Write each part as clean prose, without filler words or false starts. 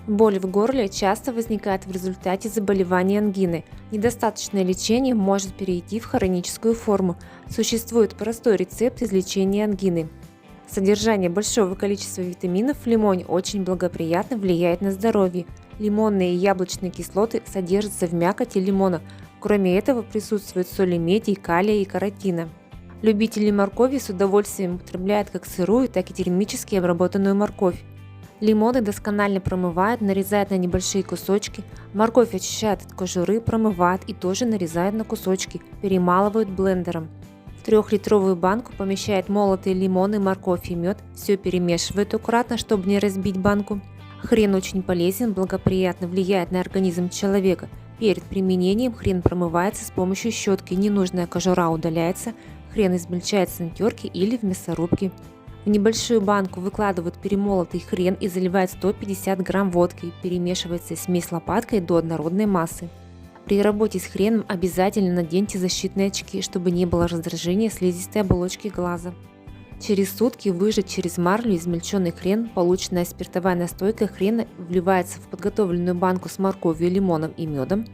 Боль в горле часто возникает в результате заболевания ангиной. Недостаточное лечение может перейти в хроническую форму. Существует простой рецепт излечения ангины. Содержание большого количества витаминов в лимоне очень благоприятно влияет на здоровье. Лимонные и яблочные кислоты содержатся в мякоти лимона. Кроме этого присутствуют соли меди, калия и каротина. Любители моркови с удовольствием употребляют как сырую, так и термически обработанную морковь. Лимоны досконально промывают, нарезают на небольшие кусочки. Морковь очищают от кожуры, промывают и тоже нарезают на кусочки, перемалывают блендером. В 3-литровую банку помещают молотые лимоны, морковь и мед. Все перемешивают аккуратно, чтобы не разбить банку. Хрен очень полезен, благоприятно влияет на организм человека. Перед применением хрен промывается с помощью щетки, ненужная кожура удаляется, хрен измельчается на терке или в мясорубке. В небольшую банку выкладывают перемолотый хрен и заливают 150 грамм водки, перемешивается смесь лопаткой до однородной массы. При работе с хреном обязательно наденьте защитные очки, чтобы не было раздражения слизистой оболочки глаза. Через сутки выжать через марлю измельченный хрен, полученная спиртовая настойка хрена вливается в подготовленную банку с морковью, лимоном и медом.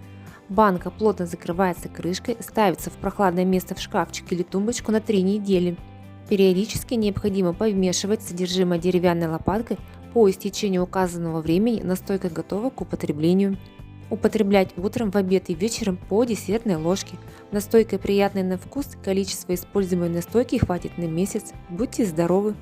Банка плотно закрывается крышкой, ставится в прохладное место в шкафчик или тумбочку на 3 недели. Периодически необходимо помешивать содержимое деревянной лопаткой. По истечению указанного времени настойка готова к употреблению. Употреблять утром, в обед и вечером по десертной ложке. Настойка приятная на вкус, количество используемой настойки хватит на месяц. Будьте здоровы!